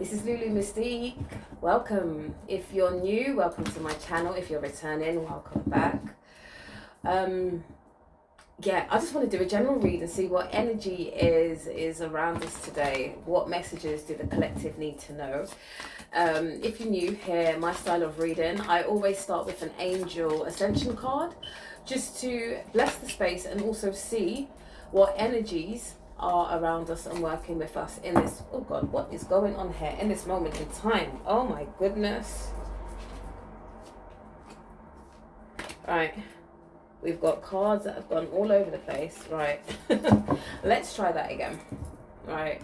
This is Lulu Mystique. Welcome. If you're new, welcome to my channel. If you're returning, welcome back. Yeah, I just want to do a general read and see what energy is around us today. What messages do the collective need to know? If you're new here, my style of reading, I always start with an angel ascension card just to bless the space and also see what energies are around us and working with us in this, oh God, what is going on here in this moment in time? Oh my goodness. Right, we've got cards that have gone all over the place. Right, let's try that again. Right,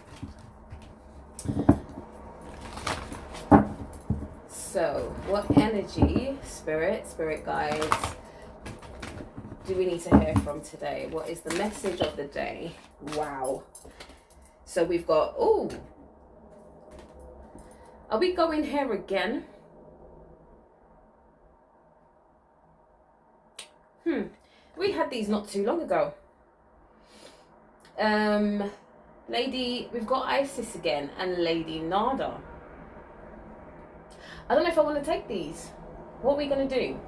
so what energy, spirit guides, do we need to hear from today? What is the message of the day? Wow. So we've got, oh, are we going here again? We had these not too long ago. We've got Isis again and Lady Nada. I don't know if I want to take these. What are we going to do?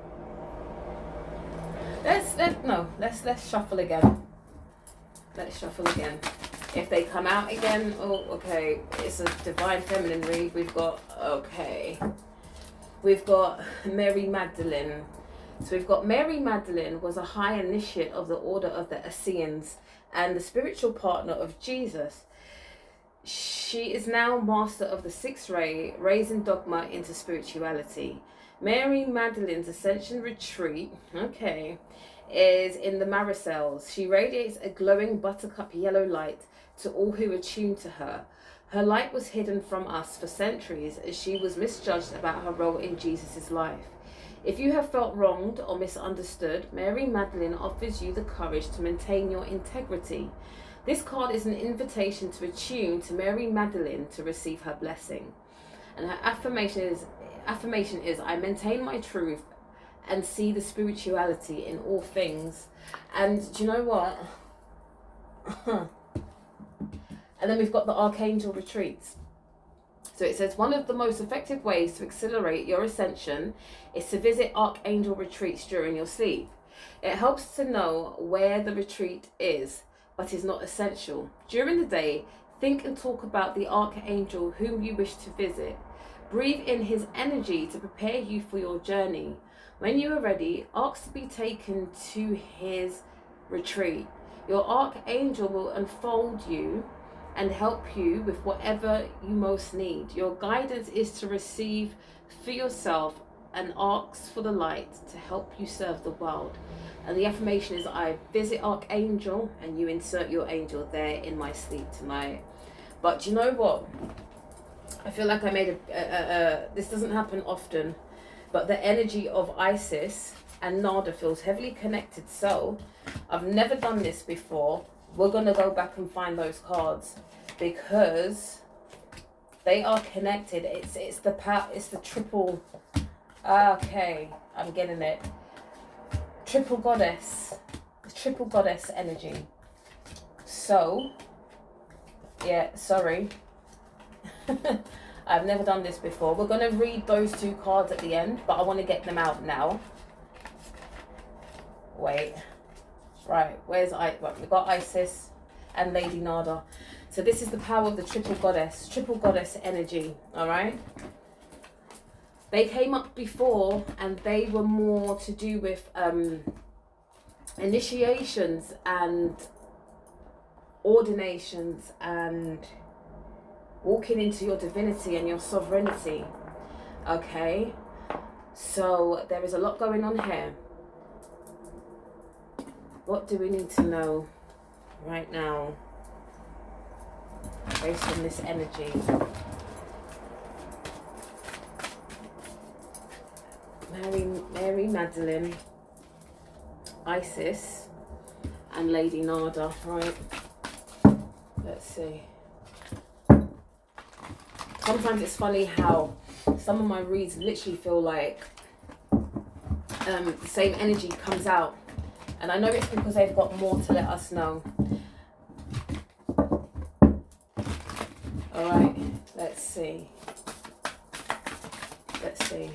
Let's shuffle again. Let's shuffle again. If they come out again, oh, okay. It's a divine feminine read. We've got Mary Magdalene. So we've got Mary Magdalene was a high initiate of the order of the Essenes and the spiritual partner of Jesus. She is now master of the sixth ray, raising dogma into spirituality. Mary Magdalene's ascension retreat, is in the Maricels. She radiates a glowing buttercup yellow light to all who attune to her. Her light was hidden from us for centuries as she was misjudged about her role in Jesus' life. If you have felt wronged or misunderstood, Mary Magdalene offers you the courage to maintain your integrity. This card is an invitation to attune to Mary Magdalene to receive her blessing. And her affirmation is, I maintain my truth and see the spirituality in all things. And do you know what? And then we've got the Archangel retreats. So it says, one of the most effective ways to accelerate your ascension is to visit Archangel retreats during your sleep. It helps to know where the retreat is, but is not essential. During the day, think and talk about the Archangel whom you wish to visit. Breathe in his energy to prepare you for your journey. When you are ready, ask to be taken to his retreat. Your Archangel will unfold you and help you with whatever you most need. Your guidance is to receive for yourself and ask for the light to help you serve the world. And the affirmation is, I visit Archangel, and you insert your angel there in my sleep tonight. But you know what? I feel like I made this doesn't happen often, but the energy of Isis and Nada feels heavily connected. So I've never done this before. We're going to go back and find those cards because they are connected. It's the triple. Okay, I'm getting it. Triple goddess. The triple goddess energy. So, yeah, sorry. I've never done this before. We're going to read those two cards at the end, but I want to get them out now. Wait. Right, right, we've got Isis and Lady Nada. So this is the power of the triple goddess energy, all right? They came up before and they were more to do with initiations and ordinations and walking into your divinity and your sovereignty, okay? So there is a lot going on here. What do we need to know right now based on this energy? Mary Magdalene, Isis, and Lady Nada, right? Let's see. Sometimes it's funny how some of my reads literally feel like the same energy comes out. And I know it's because they've got more to let us know. All right, let's see. Let's see.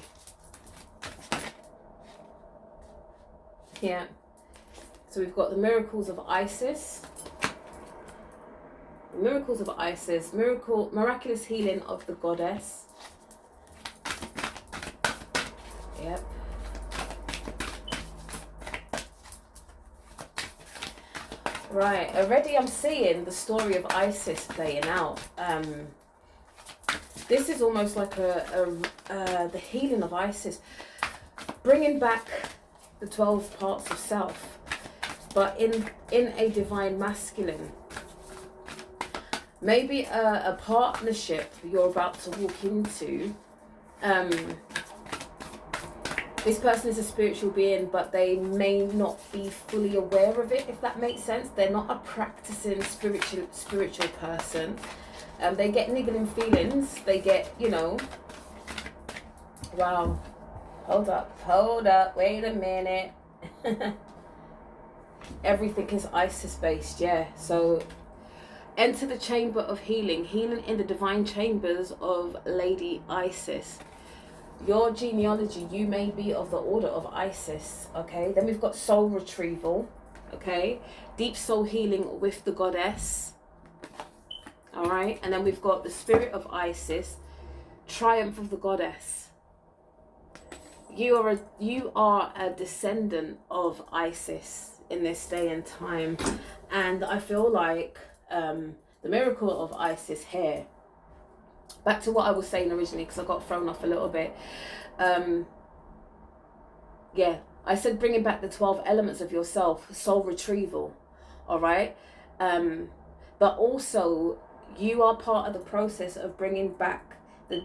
Yeah. So we've got the miracles of Isis. The miracles of Isis. Miraculous healing of the goddess. Yep. Right, already I'm seeing the story of Isis playing out. This is almost like the healing of Isis, bringing back the 12 parts of self, but in a divine masculine. Maybe a partnership you're about to walk into. This person is a spiritual being, but they may not be fully aware of it, if that makes sense. They're not a practicing spiritual person. They get niggling feelings. They get, you know, wow. Hold up, wait a minute. Everything is Isis based, yeah. So enter the chamber of healing in the divine chambers of Lady Isis. Your genealogy, you may be of the order of Isis, okay? Then we've got soul retrieval, okay? Deep soul healing with the goddess, all right? And then we've got the spirit of Isis, triumph of the goddess. You are a descendant of Isis in this day and time. And I feel like the miracle of Isis here, back to what I was saying originally, because I got thrown off a little bit. Yeah, I said bringing back the 12 elements of yourself, soul retrieval, all right? But also, you are part of the process of bringing back the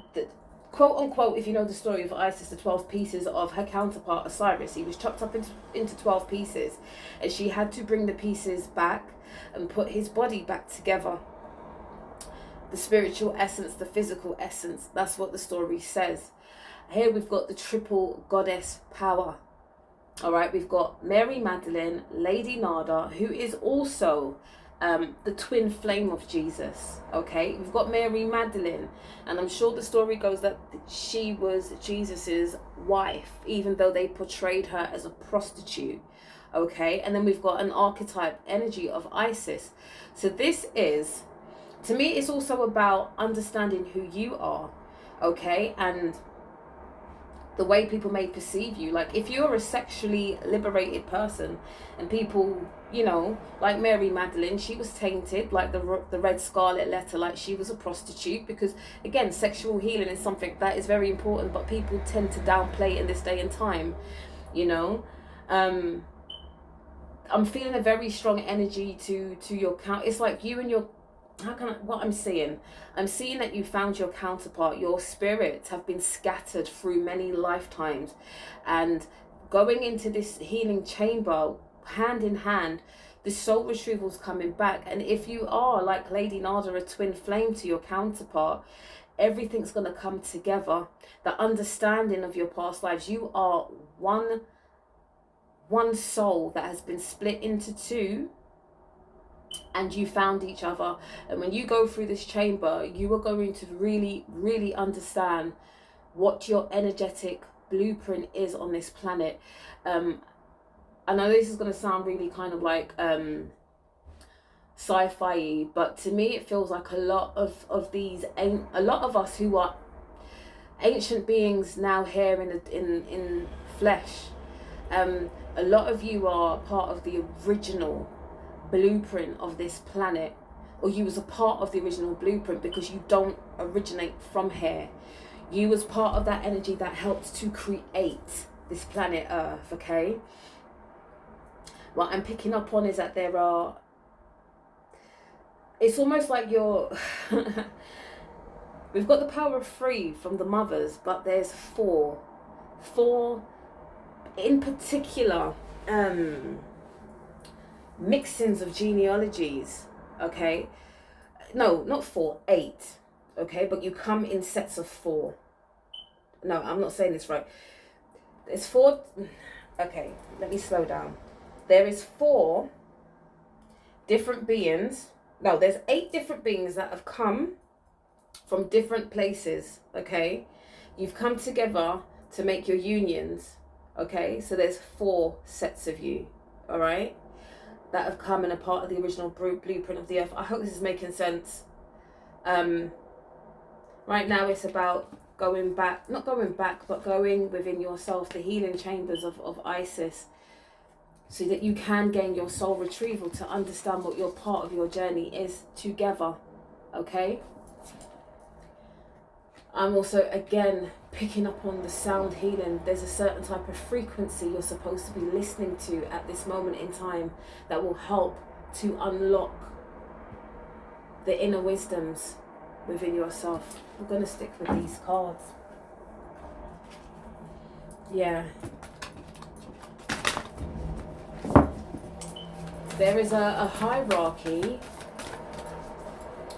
quote unquote, if you know the story of Isis, the 12 pieces of her counterpart Osiris. He was chopped up into 12 pieces, and she had to bring the pieces back and put his body back together. The spiritual essence, the physical essence. That's what the story says. Here we've got the triple goddess power. All right, we've got Mary Magdalene, Lady Nada, who is also the twin flame of Jesus. Okay, we've got Mary Magdalene, and I'm sure the story goes that she was Jesus's wife, even though they portrayed her as a prostitute. Okay, and then we've got an archetype energy of Isis. So this is, to me, it's also about understanding who you are, okay, and the way people may perceive you. Like, if you're a sexually liberated person and people, you know, like Mary Magdalene, she was tainted, like the red scarlet letter, like she was a prostitute, because, again, sexual healing is something that is very important, but people tend to downplay in this day and time, you know. I'm feeling a very strong energy to your count. It's like you and your, what I'm seeing that you found your counterpart. Your spirits have been scattered through many lifetimes, and going into this healing chamber hand in hand, the soul retrieval's coming back. And if you are like Lady Nada, a twin flame to your counterpart, everything's going to come together. The understanding of your past lives, you are one soul that has been split into two, and you found each other. And when you go through this chamber, you are going to really, really understand what your energetic blueprint is on this planet. I know this is going to sound really kind of like sci-fi, but to me it feels like a lot of us who are ancient beings now here in flesh. A lot of you are part of the original blueprint of this planet, or you was a part of the original blueprint, because you don't originate from here. You was part of that energy that helped to create this planet Earth, okay? What I'm picking up on is that there are, it's almost like you're we've got the power of 3 from the mothers, but there's 4 in particular mixings of genealogies, okay? No, not 4, 8, okay? But you come in sets of 4. No, I'm not saying this right. There's 4, okay, let me slow down. There is 4 different beings. No, there's 8 different beings that have come from different places, okay? You've come together to make your unions, okay? So there's 4 sets of you, all right, that have come and are part of the original blueprint of the earth. I hope this is making sense. Right now it's about going back, not going back, but going within yourself, the healing chambers of Isis, so that you can gain your soul retrieval to understand what your part of your journey is together, okay? I'm also, again, picking up on the sound healing. There's a certain type of frequency you're supposed to be listening to at this moment in time that will help to unlock the inner wisdoms within yourself. I'm going to stick with these cards. Yeah. There is a hierarchy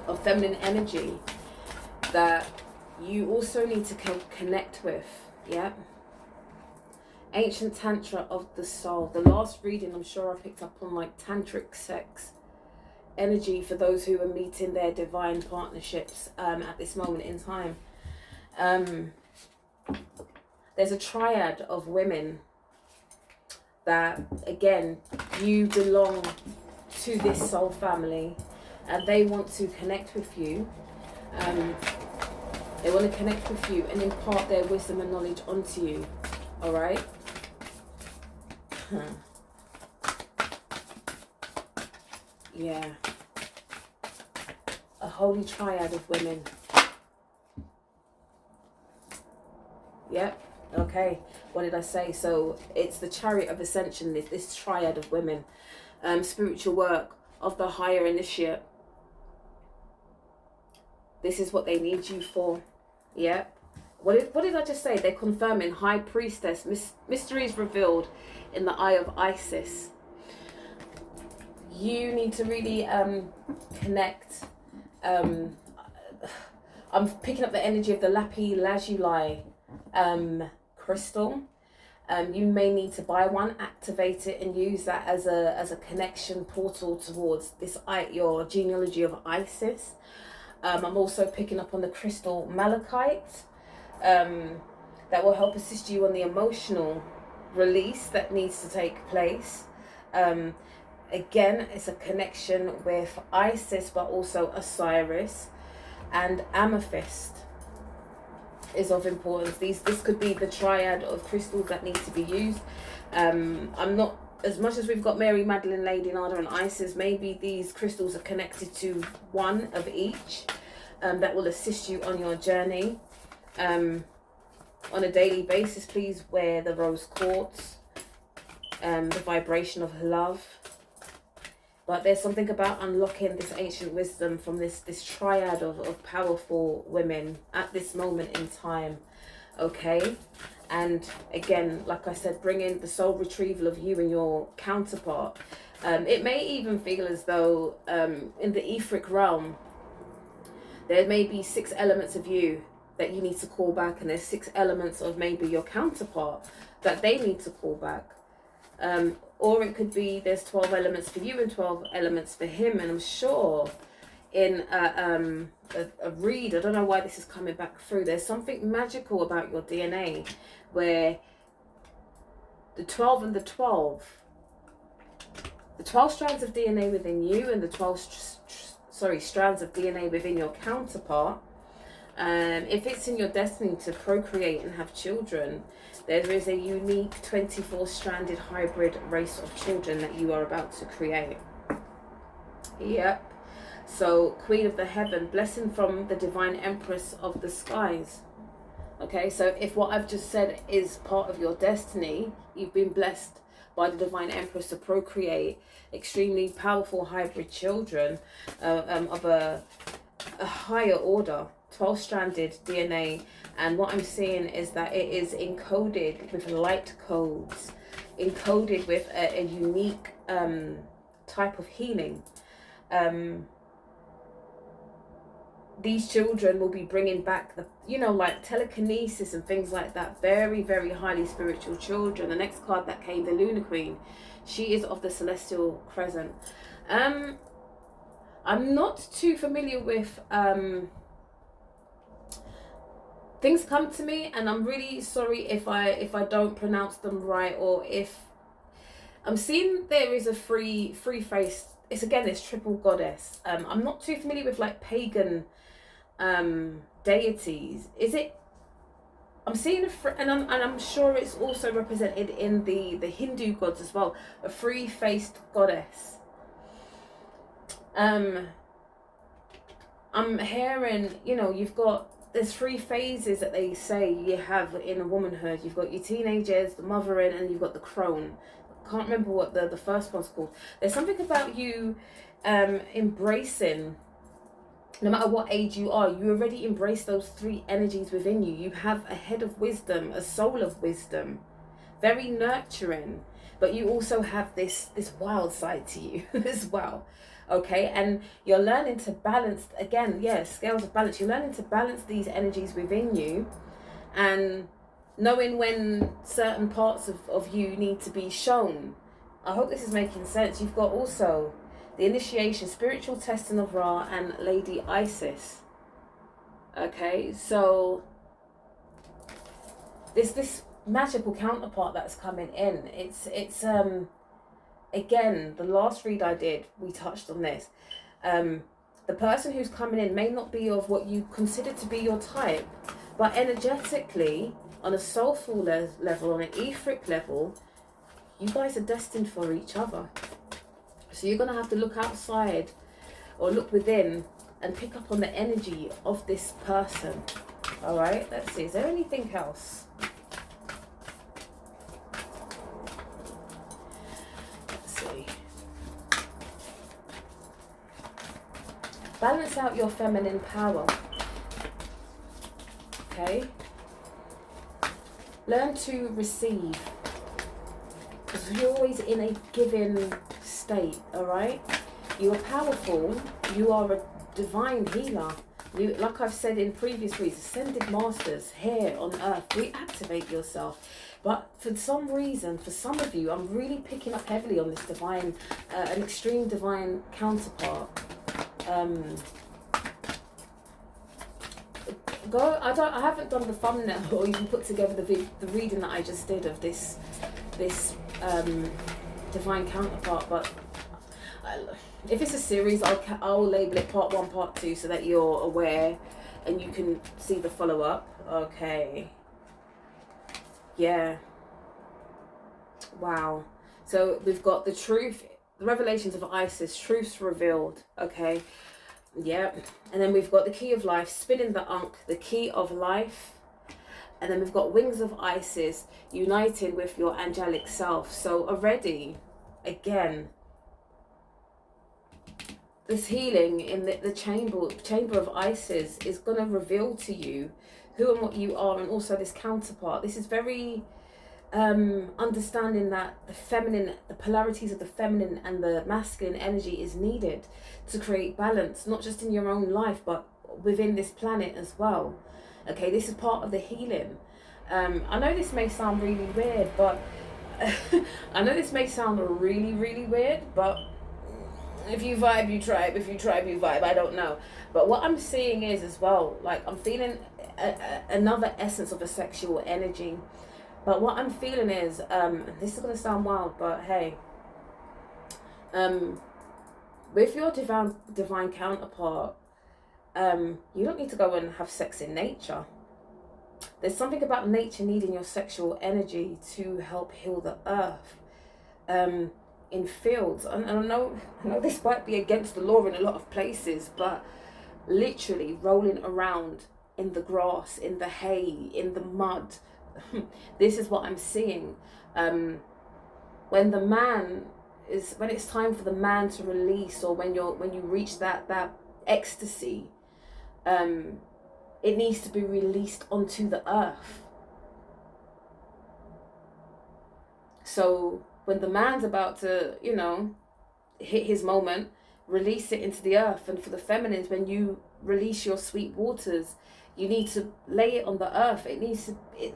of feminine energy that you also need to connect with. Yeah. Ancient Tantra of the soul. The last reading, I'm sure I picked up on like Tantric sex energy for those who are meeting their divine partnerships at this moment in time. There's a triad of women that, again, you belong to this soul family and they want to connect with you. They want to connect with you and impart their wisdom and knowledge onto you. All right? Yeah. A holy triad of women. Yep. Okay. What did I say? So it's the chariot of ascension, this triad of women. Spiritual work of the higher initiate. This is what they need you for. Yep. What did I just say? They're confirming high priestess, mysteries revealed in the eye of Isis. You need to really connect. I'm picking up the energy of the lapis lazuli crystal. You may need to buy one, activate it, and use that as a connection portal towards this your genealogy of Isis. I'm also picking up on the crystal malachite that will help assist you on the emotional release that needs to take place. Again, it's a connection with Isis, but also Osiris, and amethyst is of importance. This could be the triad of crystals that need to be used. I'm not, as much as we've got Mary, Magdalene, Lady Nada and Isis, maybe these crystals are connected to one of each that will assist you on your journey. On a daily basis, please wear the rose quartz, the vibration of love. But there's something about unlocking this ancient wisdom from this triad of powerful women at this moment in time, okay? And again, like I said, bring in the soul retrieval of you and your counterpart. It may even feel as though in the etheric realm, there may be 6 elements of you that you need to call back, and there's 6 elements of maybe your counterpart that they need to call back. Or it could be there's 12 elements for you and 12 elements for him. And I'm sure in a read, I don't know why this is coming back through, there's something magical about your DNA where the 12 and the 12 strands of DNA within you and the 12 strands of DNA within your counterpart, if it's in your destiny to procreate and have children, there is a unique 24-stranded hybrid race of children that you are about to create. Yep. So, Queen of the Heaven, blessing from the Divine Empress of the Skies. Okay, so if what I've just said is part of your destiny, you've been blessed by the Divine Empress to procreate extremely powerful hybrid children of a higher order, 12-stranded DNA. And what I'm seeing is that it is encoded with light codes, encoded with a unique type of healing. These children will be bringing back the, like telekinesis and things like that. Very, very highly spiritual children. The next card that came, the Lunar Queen, she is of the Celestial Crescent. I'm not too familiar with things come to me, and I'm really sorry if I don't pronounce them right, or if I'm seeing there is a free face. It's triple goddess. I'm not too familiar with like pagan deities. Is it? I'm seeing and I'm sure it's also represented in the Hindu gods as well. A free-faced goddess. I'm hearing, there's 3 phases that they say you have in a womanhood. You've got your teenagers, the mothering, and you've got the crone. I can't remember what the first one's called. There's something about you embracing, no matter what age you are, you already embrace those 3 energies within you. You have a head of wisdom, a soul of wisdom, very nurturing, but you also have this wild side to you as well. Okay, and you're learning to balance, again, scales of balance. You're learning to balance these energies within you, and knowing when certain parts of you need to be shown. I hope this is making sense. You've got also the initiation, spiritual testing of Ra, and Lady Isis. Okay, so this magical counterpart that's coming in. It's again, the last read I did, we touched on this. The person who's coming in may not be of what you consider to be your type, but energetically, on a soulful level, on an etheric level, you guys are destined for each other. So you're going to have to look outside or look within and pick up on the energy of this person. All right, let's see. Is there anything else? Balance out your feminine power. Okay? Learn to receive. Because you're always in a giving state, alright? You are powerful. You are a divine healer. You, like I've said in previous reads, ascended masters here on earth. Reactivate yourself. But for some reason, for some of you, I'm really picking up heavily on this divine, an extreme divine counterpart. I haven't done the thumbnail or even put together the reading that I just did of this divine counterpart, but if it's a series, I'll label it part 1, part 2, so that you're aware and you can see the follow-up. Okay. Yeah. Wow. So we've got the truth, the revelations of Isis, truths revealed. Okay. Yep. And then we've got the key of life, spinning the Ankh, the key of life. And then we've got wings of Isis, uniting with your angelic self. So already, again, this healing in the chamber of Isis is going to reveal to you who and what you are, and also this counterpart. This is very understanding that the feminine, the polarities of the feminine and the masculine energy is needed to create balance, not just in your own life, but within this planet as well. Okay, this is part of the healing. I know this may sound really weird, but but if you vibe, you tribe. If you tribe, you vibe. I don't know. But what I'm seeing is as well, like I'm feeling another essence of a sexual energy. But what I'm feeling is, this is going to sound wild, but hey, with your divine counterpart, you don't need to go and have sex in nature. There's something about nature needing your sexual energy to help heal the earth. In fields, and I know this might be against the law in a lot of places, but literally rolling around in the grass, in the hay, in the mud. This is what I'm seeing. When it's time for the man to release, or when you reach that ecstasy, it needs to be released onto the earth. So when the man's about to, hit his moment, release it into the earth. And for the feminines, when you release your sweet waters, you need to lay it on the earth. There's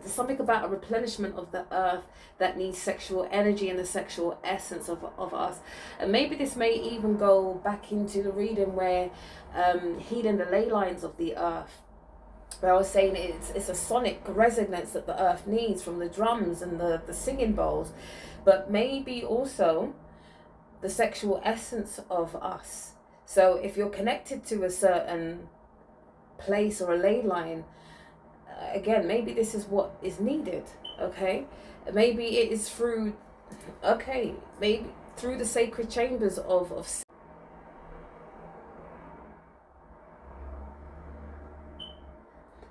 something about a replenishment of the earth that needs sexual energy and the sexual essence of us. And maybe this may even go back into the reading where healing the ley lines of the earth. where I was saying it's a sonic resonance that the earth needs from the drums and the singing bowls, but maybe also the sexual essence of us. So if you're connected to a certain place or a ley line, again, maybe this is what is needed, okay? Maybe it is through, okay, maybe through the sacred chambers of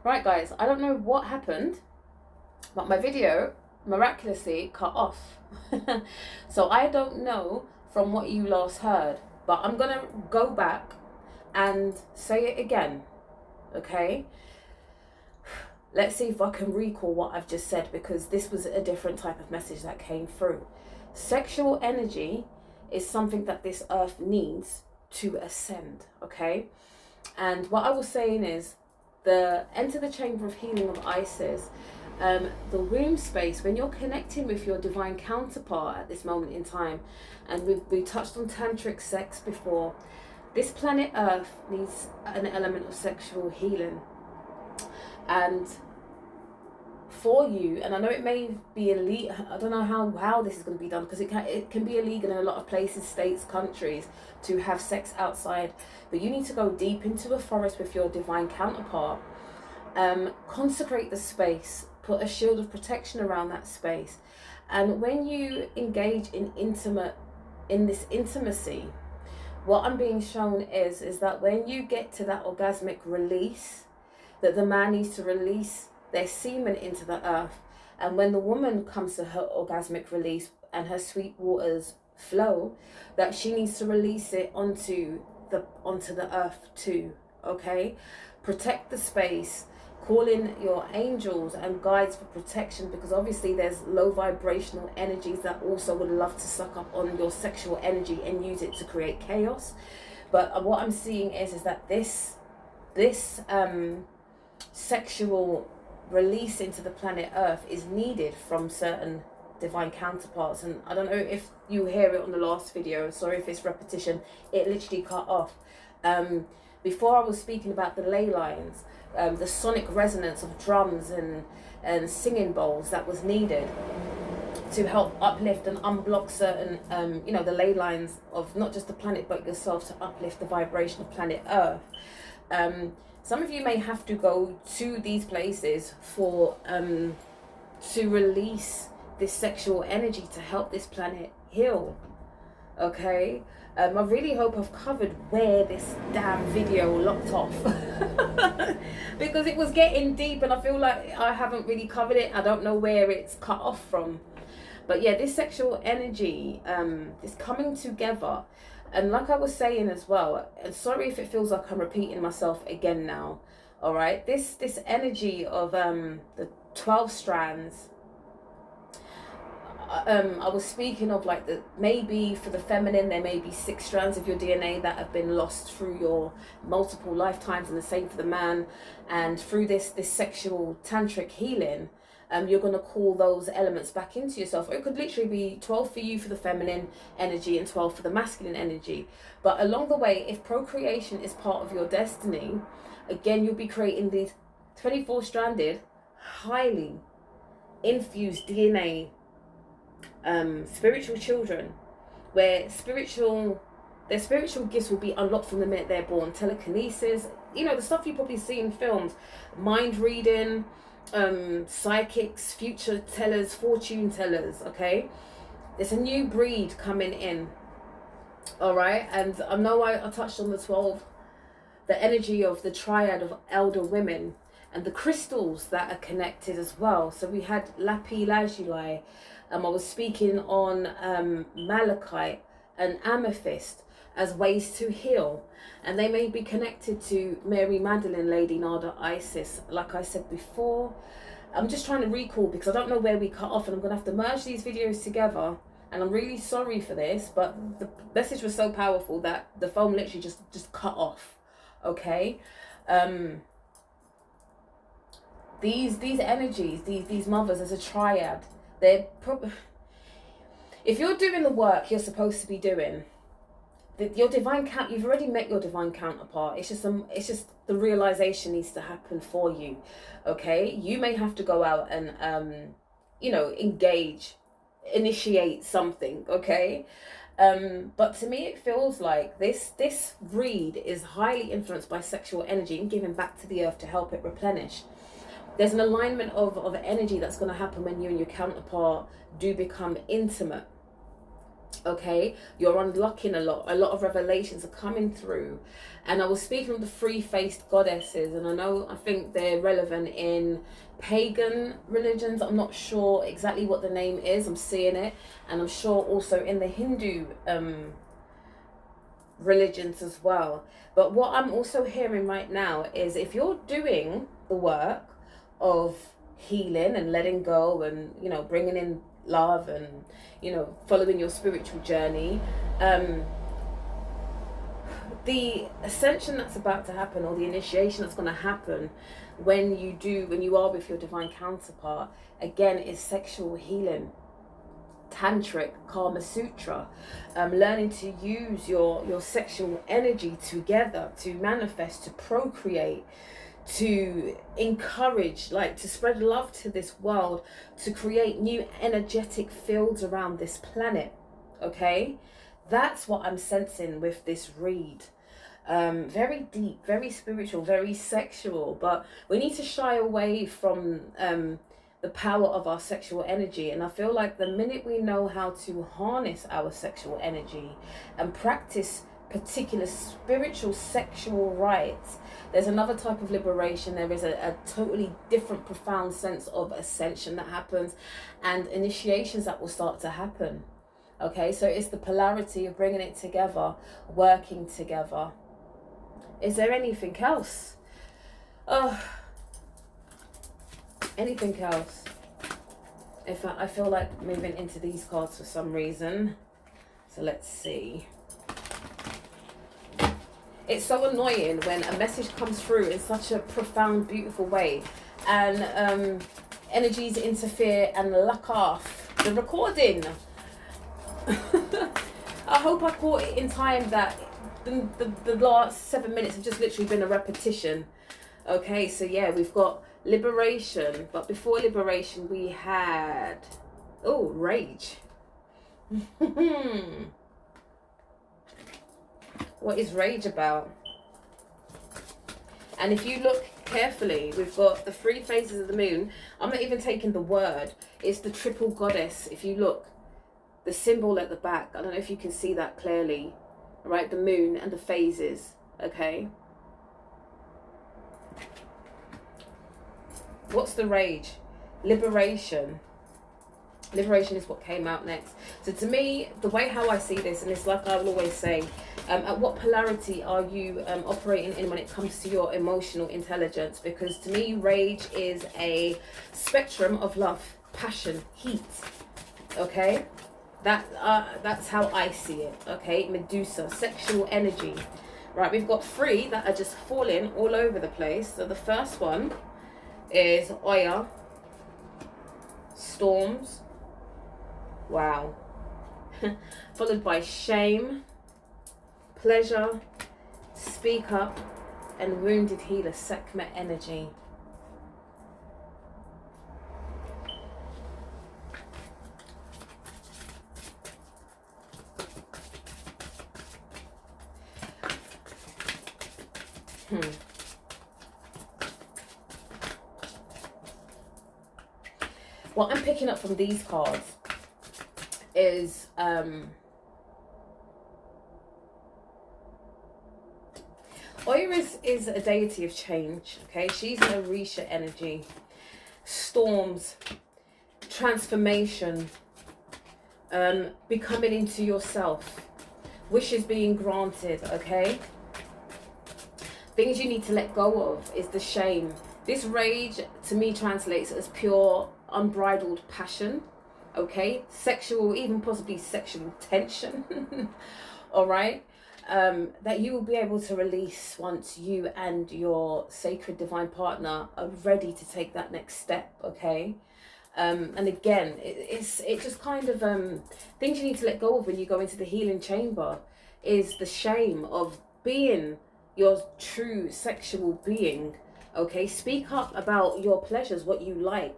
Right, guys, I don't know what happened, but my video miraculously cut off. So I don't know from what you last heard, but I'm gonna go back and say it again, okay? Let's see if I can recall what I've just said, because this was a different type of message that came through. Sexual energy is something that this earth needs to ascend, okay? And what I was saying is, enter the chamber of healing of Isis, the womb space, when you're connecting with your divine counterpart at this moment in time, and we touched on tantric sex before, this planet Earth needs an element of sexual healing. And for you, and I know it may be illegal, I don't know how this is going to be done, because it can be illegal in a lot of places, states, countries, to have sex outside, but you need to go deep into a forest with your divine counterpart, consecrate the space, put a shield of protection around that space, and when you engage in this intimacy, what I'm being shown is that when you get to that orgasmic release, that the man needs to release their semen into the earth, and when the woman comes to her orgasmic release and her sweet waters flow, that she needs to release it onto the earth too, okay? Protect the space, call in your angels and guides for protection, because obviously there's low vibrational energies that also would love to suck up on your sexual energy and use it to create chaos. But what I'm seeing is that this sexual release into the planet Earth is needed from certain divine counterparts. And I don't know if you hear it on the last video, sorry if it's repetition, it literally cut off. Before I was speaking about the ley lines, the sonic resonance of drums and singing bowls that was needed to help uplift and unblock certain, the ley lines of not just the planet but yourself, to uplift the vibration of planet Earth. Some of you may have to go to these places for to release this sexual energy to help this planet heal, okay? I really hope I've covered where this damn video locked off because it was getting deep and I feel like I haven't really covered it. I don't know where it's cut off from. But yeah, this sexual energy is coming together. And like I was saying as well, and sorry if it feels like I'm repeating myself again now, all right? This energy of the 12 strands, I was speaking of like maybe for the feminine, there may be 6 strands of your DNA that have been lost through your multiple lifetimes, and the same for the man. And through this sexual tantric healing, you're going to call those elements back into yourself. Or it could literally be 12 for you for the feminine energy and 12 for the masculine energy. But along the way, if procreation is part of your destiny, again, you'll be creating these 24-stranded, highly infused DNA spiritual children, where their spiritual gifts will be unlocked from the minute they're born. Telekinesis, the stuff you probably see in films, mind reading, psychics, future tellers, fortune tellers, okay? There's a new breed coming in, all right? And I know I touched on the energy of the triad of elder women and the crystals that are connected as well. So we had lapis lazuli, I was speaking on malachite and amethyst as ways to heal, and they may be connected to Mary Magdalene, Lady Nada, Isis, like I said before. I'm just trying to recall because I don't know where we cut off, and I'm going to have to merge these videos together, and I'm really sorry for this, but the message was so powerful that the phone literally just cut off, okay? These energies, these mothers as a triad, they're probably, if you're doing the work you're supposed to be doing, your divine count, you've already met your divine counterpart. It's just the realization needs to happen for you. Okay, you may have to go out and engage, initiate something. Okay, but to me it feels like this read is highly influenced by sexual energy and giving back to the earth to help it replenish. There's an alignment of energy that's going to happen when you and your counterpart do become intimate. Okay, you're unlocking a lot of revelations are coming through. And I was speaking of the three-faced goddesses, and I think they're relevant in pagan religions. I'm not sure exactly what the name is, I'm seeing it, and I'm sure also in the Hindu religions as well. But what I'm also hearing right now is, if you're doing the work of healing and letting go and bringing in love and following your spiritual journey, the ascension that's about to happen, or the initiation that's going to happen when you are with your divine counterpart, again, is sexual healing. Tantric, Kama Sutra, learning to use your sexual energy together to manifest, to procreate, to encourage, to spread love to this world, to create new energetic fields around this planet. Okay, that's what I'm sensing with this read. Very deep, very spiritual, very sexual, but we need to shy away from the power of our sexual energy. And I feel like the minute we know how to harness our sexual energy and practice particular spiritual sexual rites, there's another type of liberation. There is a totally different, profound sense of ascension that happens, and initiations that will start to happen. Okay, so it's the polarity of bringing it together, working together. Is there anything else? Oh, anything else? I feel like moving into these cards for some reason. So let's see. It's so annoying when a message comes through in such a profound, beautiful way, and energies interfere and lock off the recording. I hope I caught it in time that the last 7 minutes have just literally been a repetition. Okay, so yeah, we've got liberation, but before liberation we had rage. What is rage about? And if you look carefully, we've got the three phases of the moon. I'm not even taking the word. It's the triple goddess. If you look, the symbol at the back, I don't know if you can see that clearly, right? The moon and the phases, okay? What's the rage? Liberation. Liberation is what came out next. So to me, the way how I see this, and it's like I will always say, at what polarity are you operating in when it comes to your emotional intelligence? Because to me, rage is a spectrum of love, passion, heat. Okay, that's how I see it. Okay, Medusa, sexual energy. Right, we've got three that are just falling all over the place. So the first one is Oya, storms. Wow. Followed by shame, pleasure, speak up, and wounded healer, Sekhmet energy. What I'm picking up from these cards is Oya is a deity of change. Okay, she's an Orisha energy. Storms, transformation, becoming into yourself, wishes being granted. Okay, things you need to let go of is the shame. This rage to me translates as pure unbridled passion. Okay, sexual, even possibly sexual tension. All right, that you will be able to release once you and your sacred divine partner are ready to take that next step. Okay, and again, it just kind of things you need to let go of when you go into the healing chamber. is the shame of being your true sexual being. Okay, speak up about your pleasures, what you like.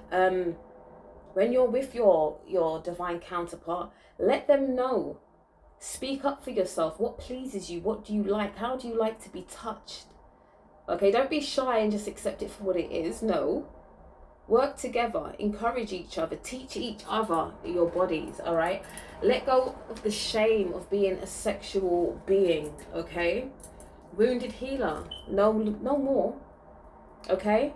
When you're with your divine counterpart, let them know. Speak up for yourself. What pleases you? What do you like? How do you like to be touched? Okay, don't be shy and just accept it for what it is. No. Work together, encourage each other, teach each other your bodies, all right? Let go of the shame of being a sexual being, okay? Wounded healer, no more, okay?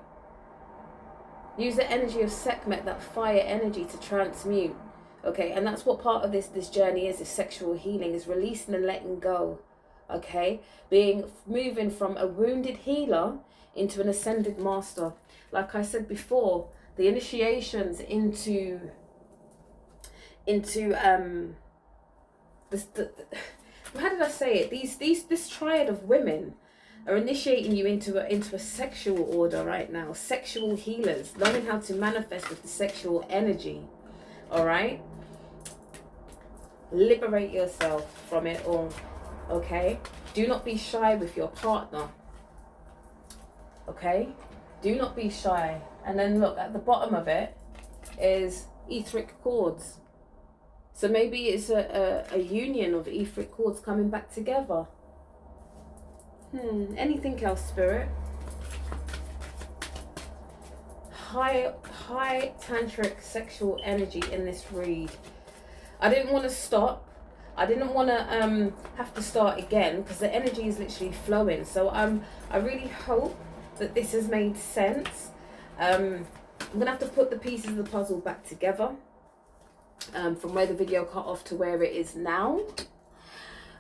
Use the energy of Sekhmet, that fire energy, to transmute, okay? And that's what part of this journey is sexual healing, is releasing and letting go, okay? Moving from a wounded healer into an ascended master. Like I said before, the initiations into how did I say it? This triad of women are initiating you into a sexual order right now. Sexual healers, learning how to manifest with the sexual energy. All right, liberate yourself from it all. Okay, do not be shy with your partner. Okay, do not be shy. And then look, at the bottom of it is etheric cords. So maybe it's a union of etheric cords coming back together. Anything else, Spirit? High tantric sexual energy in this read. I didn't want to stop. I didn't want to have to start again, because the energy is literally flowing. So I really hope that this has made sense. I'm gonna have to put the pieces of the puzzle back together, from where the video cut off to where it is now.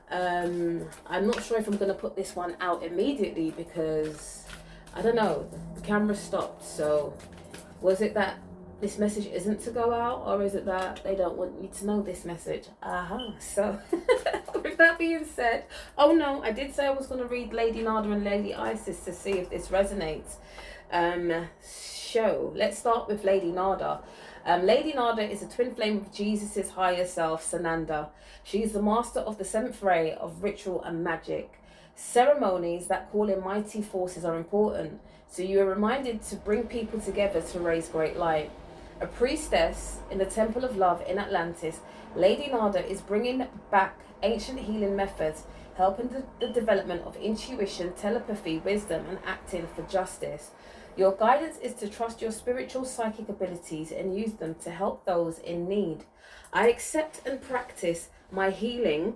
I'm not sure if I'm gonna put this one out immediately, because I don't know, the camera stopped. So was it that this message isn't to go out, or is it that they don't want you to know this message? So with that being said, oh no, I did say I was going to read Lady Nada and Lady Isis to see if this resonates. Let's start with Lady Nada. Lady Nada is a twin flame of Jesus's higher self, Sananda. She is the master of the seventh ray of ritual and magic. Ceremonies that call in mighty forces are important, so you are reminded to bring people together to raise great light. A priestess in the Temple of Love in Atlantis, Lady Nada is bringing back ancient healing methods, helping the development of intuition, telepathy, wisdom, and acting for justice. Your guidance is to trust your spiritual psychic abilities and use them to help those in need. I accept and practice my healing,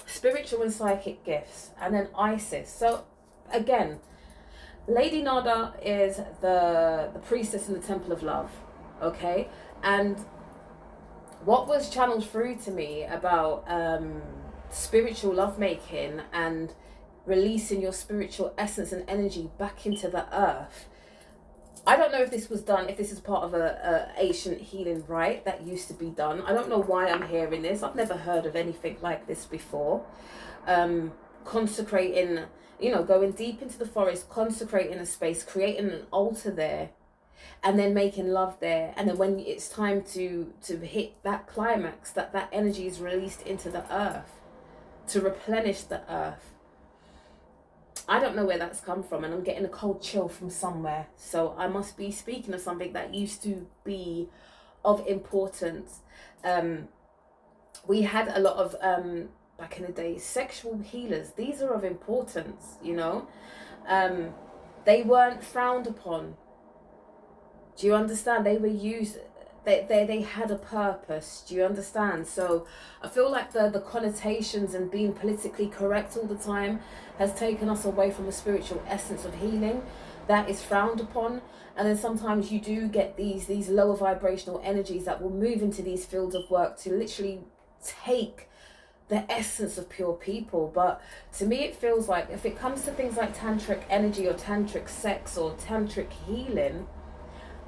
spiritual and psychic gifts. And then Isis. So again, Lady Nada is the priestess in the Temple of Love. Okay, and what was channeled through to me about spiritual lovemaking and releasing your spiritual essence and energy back into the earth. I don't know if this was done, if this is part of a ancient healing rite that used to be done. I don't know why I'm hearing this. I've never heard of anything like this before. Consecrating, going deep into the forest, consecrating a space, creating an altar there, and then making love there. And then when it's time to hit that climax, that energy is released into the earth to replenish the earth. I don't know where that's come from, and I'm getting a cold chill from somewhere. So I must be speaking of something that used to be of importance. We had a lot of, back in the day, sexual healers. These are of importance, They weren't frowned upon. Do you understand? They were used, they had a purpose. Do you understand? So I feel like the connotations and being politically correct all the time has taken us away from the spiritual essence of healing that is frowned upon. And then sometimes you do get these lower vibrational energies that will move into these fields of work to literally take the essence of pure people. But to me, it feels like if it comes to things like tantric energy or tantric sex or tantric healing,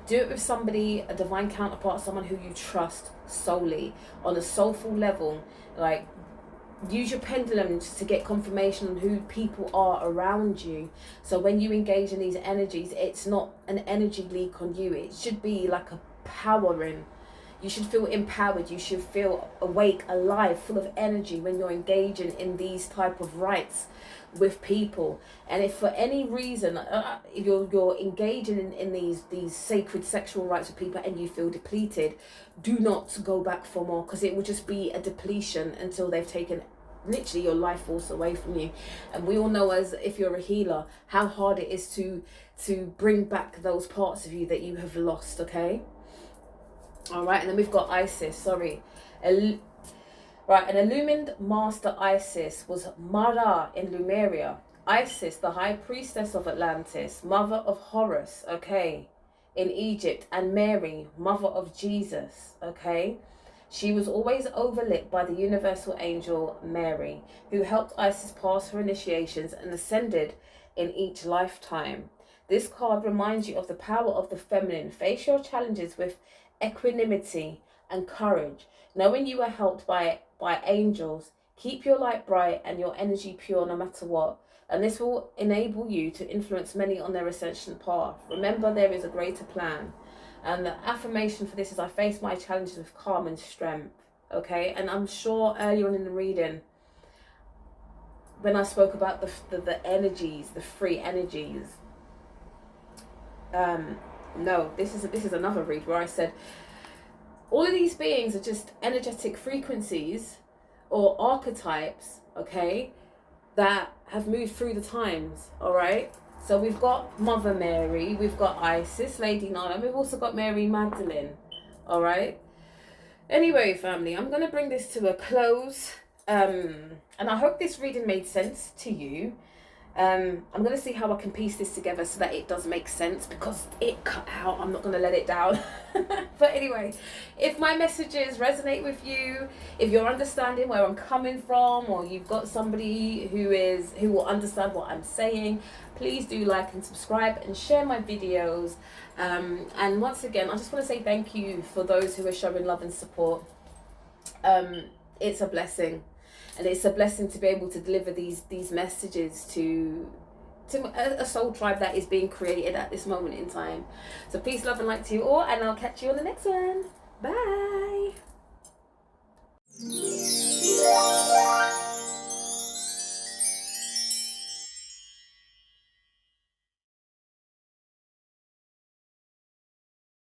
do it with somebody, a divine counterpart, someone who you trust solely on a soulful level. Like, use your pendulum to get confirmation on who people are around you. So when you engage in these energies, it's not an energy leak on you. It should be like a powering. You should feel empowered. You should feel awake, alive, full of energy when you're engaging in these type of rites with people. And if for any reason if you're engaging in these sacred sexual rites with people and you feel depleted, do not go back for more, because it will just be a depletion until they've taken literally your life force away from you. And we all know, as if you're a healer, how hard it is to bring back those parts of you that you have lost. Okay. All right, and then we've got Isis. Right, an illumined master Isis was Mara in Lemuria. Isis, the high priestess of Atlantis, mother of Horus, okay, in Egypt, and Mary, mother of Jesus, okay. She was always overlit by the universal angel Mary, who helped Isis pass her initiations and ascended in each lifetime. This card reminds you of the power of the feminine. Face your challenges with equanimity and courage, knowing you are helped by angels. Keep your light bright and your energy pure no matter what, and this will enable you to influence many on their ascension path. Remember, there is a greater plan. And the affirmation for this is, I face my challenges with calm and strength. Okay, and I'm sure earlier on in the reading, when I spoke about the energies, the free energies, no, this is another read where I said all of these beings are just energetic frequencies or archetypes, okay, that have moved through the times. All right, so we've got Mother Mary, we've got Isis, Lady Nana, and we've also got Mary Magdalene. All right, anyway, family, I'm gonna bring this to a close, and I hope this reading made sense to you. I'm going to see how I can piece this together so that it does make sense, because it cut out. I'm not going to let it down. But anyway, if my messages resonate with you, if you're understanding where I'm coming from, or you've got somebody who will understand what I'm saying, please do like and subscribe and share my videos. And once again, I just want to say thank you for those who are showing love and support. It's a blessing. And it's a blessing to be able to deliver these messages to a soul tribe that is being created at this moment in time. So peace, love and light to you all, and I'll catch you on the next one. Bye.